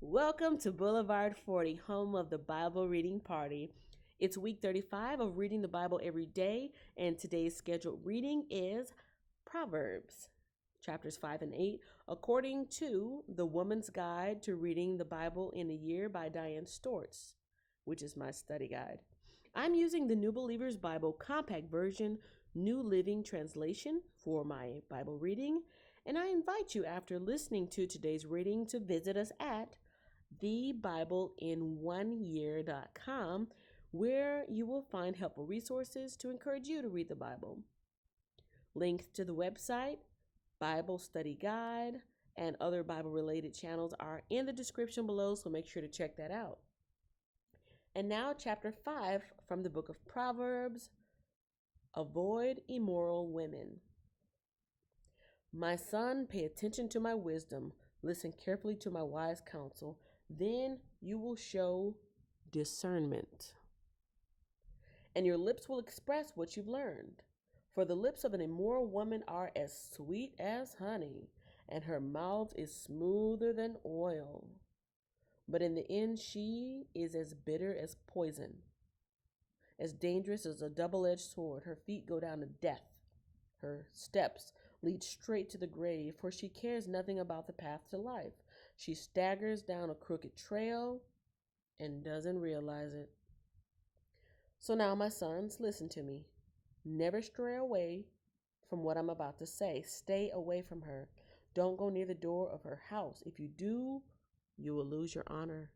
Welcome to Boulevard 40, home of the Bible reading party. It's week 35 of reading the Bible every day, and today's scheduled reading is Proverbs, chapters 5 and 8, according to The Woman's Guide to Reading the Bible in a Year by Diane Storts, which is my study guide. I'm using the New Believer's Bible Compact Version, New Living Translation for my Bible reading, and I invite you, after listening to today's reading, to visit us at thebiblein1year.com, where you will find helpful resources to encourage you to read the Bible. Links to the website, Bible study guide, and other Bible-related channels are in the description below, so make sure to check that out. And now, chapter 5 from the book of Proverbs, Avoid Immoral Women. My son, pay attention to my wisdom. Listen carefully to my wise counsel. Then you will show discernment, and your lips will express what you've learned. For the lips of an immoral woman are as sweet as honey, and her mouth is smoother than oil. But in the end, she is as bitter as poison, as dangerous as a double-edged sword. Her feet go down to death. Her steps lead straight to the grave, for she cares nothing about the path to life. She staggers down a crooked trail and doesn't realize it. So now, my sons, listen to me. Never stray away from what I'm about to say. Stay away from her. Don't go near the door of her house. If you do, you will lose your honor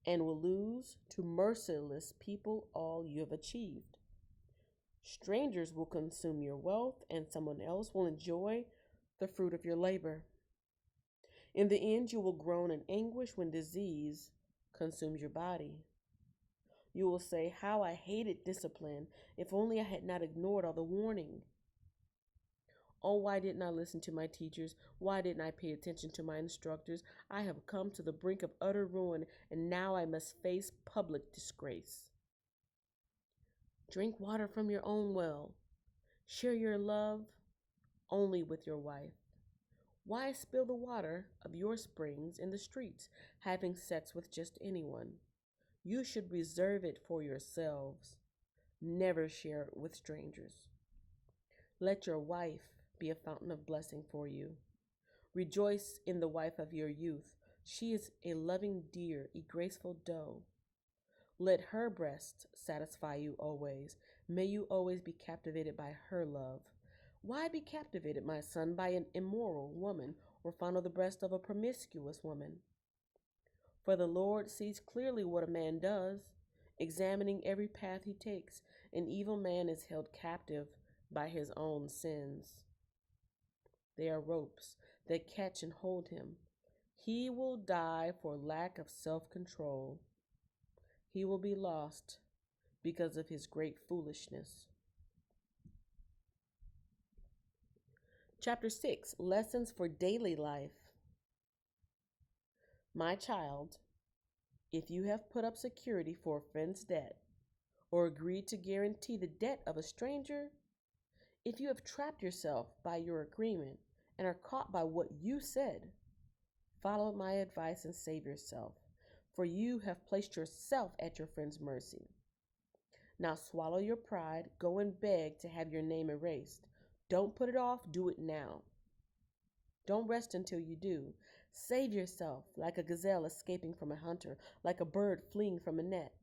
and will lose to merciless people all you have achieved. Strangers will consume your wealth, and someone else will enjoy the fruit of your labor. In the end, you will groan in anguish when disease consumes your body. You will say, "How I hated discipline. If only I had not ignored all the warning. Oh, why didn't I listen to my teachers? Why didn't I pay attention to my instructors? I have come to the brink of utter ruin, and now I must face public disgrace." Drink water from your own well. Share your love only with your wife. Why spill the water of your springs in the streets, having sex with just anyone? You should reserve it for yourselves. Never share it with strangers. Let your wife be a fountain of blessing for you. Rejoice in the wife of your youth. She is a loving deer, a graceful doe. Let her breast satisfy you always. May you always be captivated by her love. Why be captivated, my son, by an immoral woman, or fondle the breast of a promiscuous woman? For the Lord sees clearly what a man does, examining every path he takes. An evil man is held captive by his own sins. They are ropes that catch and hold him. He will die for lack of self-control. He will be lost because of his great foolishness. Chapter 6, Lessons for Daily Life. My child, if you have put up security for a friend's debt, or agreed to guarantee the debt of a stranger, if you have trapped yourself by your agreement and are caught by what you said, follow my advice and save yourself, for you have placed yourself at your friend's mercy. Now swallow your pride, go and beg to have your name erased. Don't put it off, do it now. Don't rest until you do. Save yourself like a gazelle escaping from a hunter, like a bird fleeing from a net.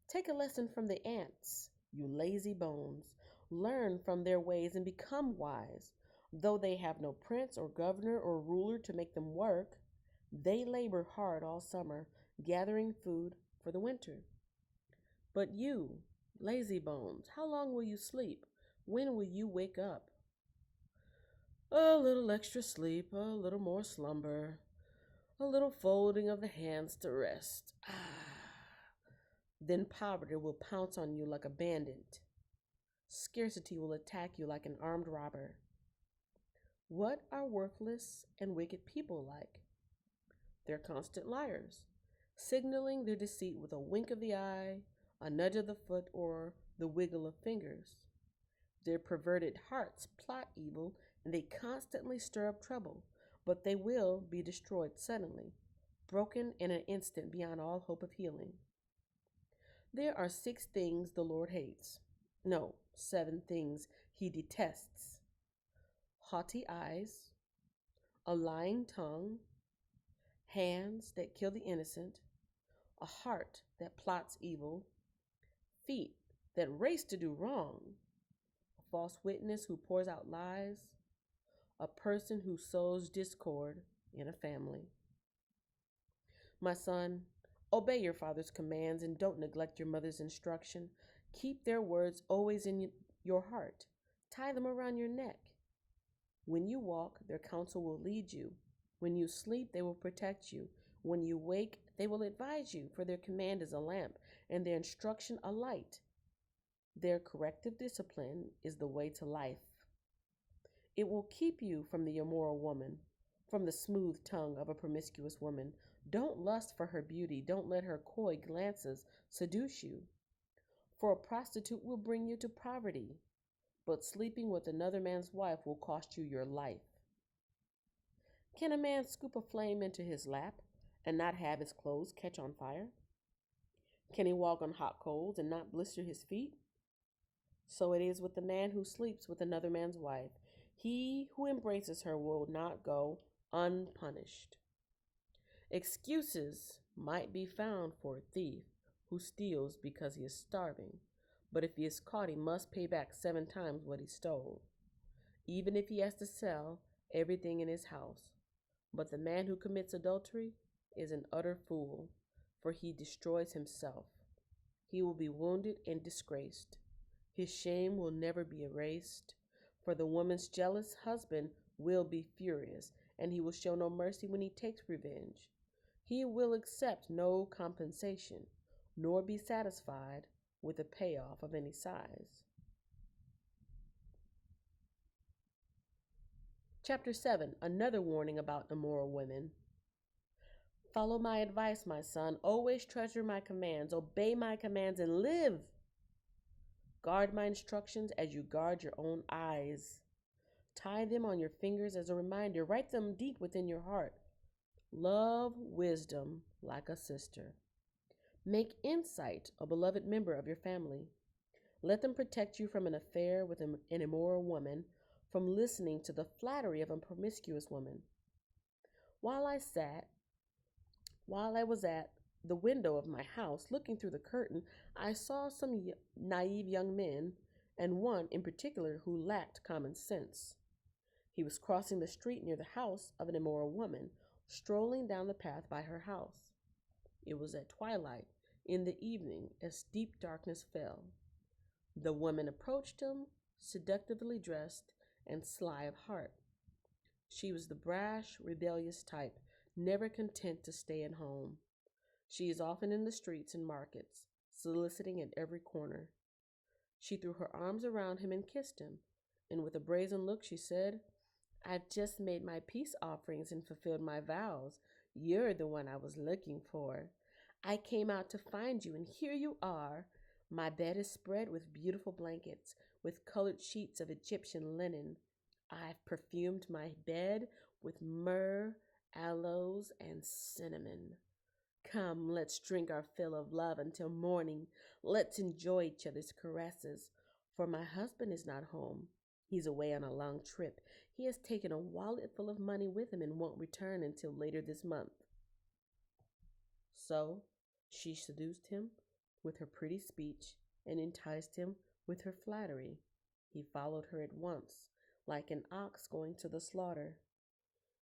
Take a lesson from the ants, you lazy bones. Learn from their ways and become wise. Though they have no prince or governor or ruler to make them work, they labor hard all summer, gathering food for the winter. But you, lazy bones, how long will you sleep? When will you wake up? A little extra sleep, a little more slumber, a little folding of the hands to rest. Then poverty will pounce on you like a bandit. Scarcity will attack you like an armed robber. What are worthless and wicked people like? They're constant liars, signaling their deceit with a wink of the eye, a nudge of the foot, or the wiggle of fingers. Their perverted hearts plot evil, and they constantly stir up trouble. but they will be destroyed suddenly, broken in an instant beyond all hope of healing. There are 6 things the Lord hates. No, 7 things he detests: haughty eyes, a lying tongue, hands that kill the innocent, a heart that plots evil, feet that race to do wrong, a false witness who pours out lies, a person who sows discord in a family. My son, obey your father's commands and don't neglect your mother's instruction. Keep their words always in your heart. Tie them around your neck. When you walk, their counsel will lead you. When you sleep, they will protect you. When you wake, they will advise you, for their command is a lamp and their instruction a light. Their corrective discipline is the way to life. It will keep you from the immoral woman, from the smooth tongue of a promiscuous woman. Don't lust for her beauty. Don't let her coy glances seduce you. For a prostitute will bring you to poverty, but sleeping with another man's wife will cost you your life. Can a man scoop a flame into his lap and not have his clothes catch on fire? Can he walk on hot coals and not blister his feet? So it is with the man who sleeps with another man's wife. He who embraces her will not go unpunished. Excuses might be found for a thief who steals because he is starving, but if he is caught, he must pay back 7 times what he stole, even if he has to sell everything in his house. But the man who commits adultery is an utter fool, for he destroys himself. He will be wounded and disgraced. His shame will never be erased, for the woman's jealous husband will be furious, and he will show no mercy when he takes revenge. He will accept no compensation, nor be satisfied with a payoff of any size. Chapter 7, another warning about immoral women. Follow my advice, my son. Always treasure my commands. Obey my commands and live. Guard my instructions as you guard your own eyes. Tie them on your fingers as a reminder. Write them deep within your heart. Love wisdom like a sister. Make insight a beloved member of your family. Let them protect you from an affair with an immoral woman, from listening to the flattery of a promiscuous woman. While I was at the window of my house looking through the curtain, I saw some naive young men, and one in particular who lacked common sense. He was crossing the street near the house of an immoral woman, strolling down the path by her house. It was at twilight, in the evening, as deep darkness fell. The woman approached him, seductively dressed and sly of heart. She was the brash, rebellious type, never content to stay at home. She is often in the streets and markets, soliciting at every corner. She threw her arms around him and kissed him, and with a brazen look she said, "I've just made my peace offerings and fulfilled my vows. You're the one I was looking for. I came out to find you, and here you are. My bed is spread with beautiful blankets, with colored sheets of Egyptian linen. I've perfumed my bed with myrrh, aloes, and cinnamon. Come, let's drink our fill of love until morning. Let's enjoy each other's caresses. For my husband is not home. He's away on a long trip. He has taken a wallet full of money with him and won't return until later this month." So she seduced him with her pretty speech and enticed him with her flattery. He followed her at once, like an ox going to the slaughter.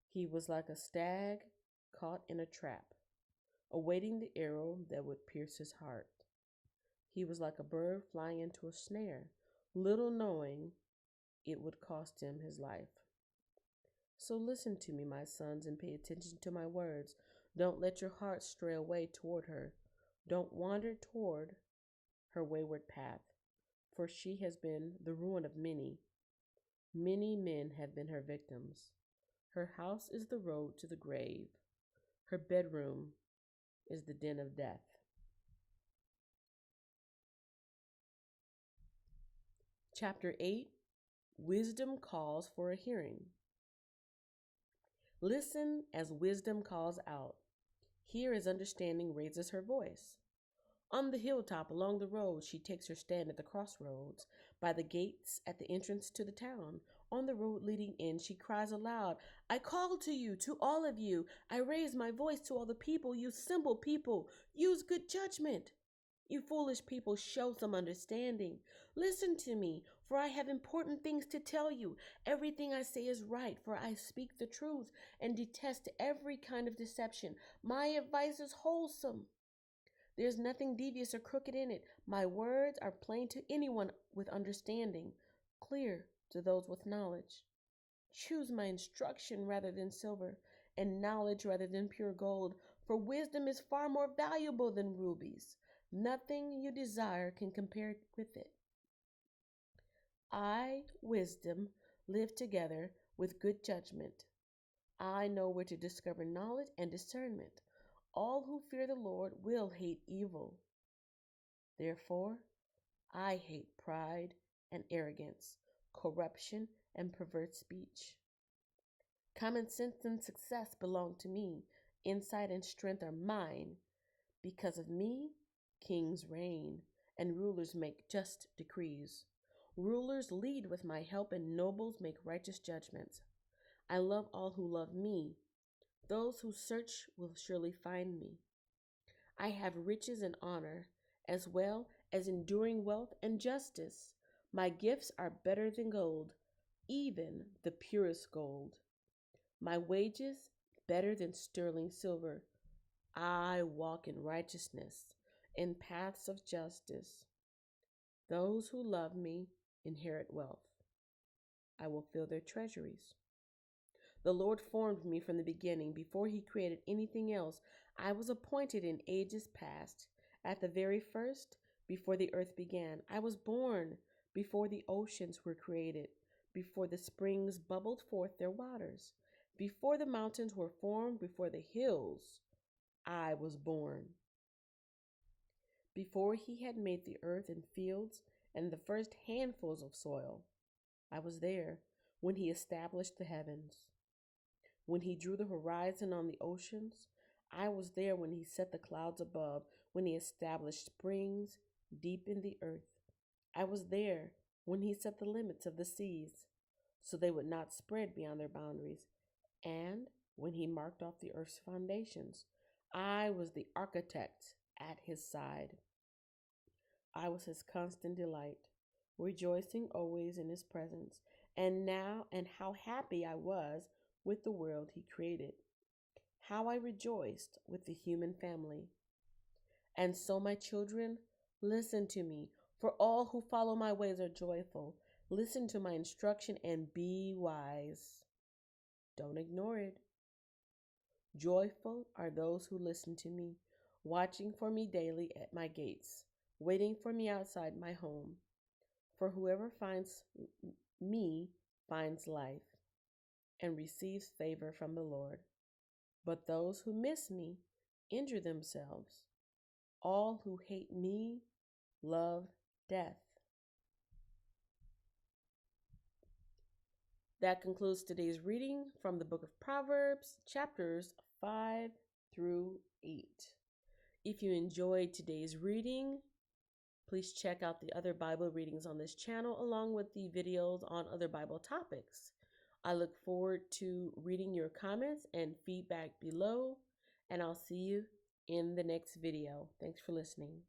He was like a stag caught in a trap, awaiting the arrow that would pierce his heart. He was like a bird flying into a snare, little knowing it would cost him his life. So listen to me, my sons, and pay attention to my words. Don't let your heart stray away toward her. Don't wander toward her wayward path, for she has been the ruin of many. Many men have been her victims. Her house is the road to the grave. Her bedroom is the den of death. Chapter 8, Wisdom Calls for a Hearing. Listen as wisdom calls out. Hear as understanding raises her voice. On the hilltop along the road, she takes her stand at the crossroads, by the gates at the entrance to the town. On the road leading in, she cries aloud, I call to you, to all of you. I raise my voice to all the people. You simple people, use good judgment. You foolish people, show some understanding. Listen to me, for I have important things to tell you. Everything I say is right, for I speak the truth and detest every kind of deception. My advice is wholesome. There's nothing devious or crooked in it. My words are plain to anyone with understanding, clear to those with knowledge. Choose my instruction rather than silver, and knowledge rather than pure gold, for wisdom is far more valuable than rubies. Nothing you desire can compare with it. I, wisdom, live together with good judgment. I know where to discover knowledge and discernment. All who fear the Lord will hate evil. Therefore, I hate pride and arrogance, corruption and perverse speech. Common sense and success belong to me. Insight and strength are mine. Because of me, kings reign, and rulers make just decrees. Rulers lead with my help, and nobles make righteous judgments. I love all who love me. Those who search will surely find me. I have riches and honor, as well as enduring wealth and justice. My gifts are better than gold, even the purest gold. My wages better than sterling silver. I walk in righteousness, in paths of justice. Those who love me inherit wealth. I will fill their treasuries. The Lord formed me from the beginning. Before he created anything else, I was appointed in ages past. At the very first, before the earth began, I was born before the oceans were created, before the springs bubbled forth their waters, before the mountains were formed, before the hills, I was born. Before he had made the earth and fields and the first handfuls of soil, I was there when he established the heavens. When he drew the horizon on the oceans, I was there when he set the clouds above, when he established springs deep in the earth. I was there when he set the limits of the seas, so they would not spread beyond their boundaries, and when he marked off the earth's foundations. I was the architect at his side. I was his constant delight, rejoicing always in his presence. And how happy I was with the world he created. How I rejoiced with the human family. And so, my children, listen to me, for all who follow my ways are joyful. Listen to my instruction and be wise. Don't ignore it. Joyful are those who listen to me, watching for me daily at my gates, waiting for me outside my home. For whoever finds me finds life and receives favor from the Lord. But those who miss me injure themselves. All who hate me love death. That concludes today's reading from the book of Proverbs, chapters 5 through 8. If you enjoyed today's reading, please check out the other Bible readings on this channel along with the videos on other Bible topics. I look forward to reading your comments and feedback below, and I'll see you in the next video. Thanks for listening.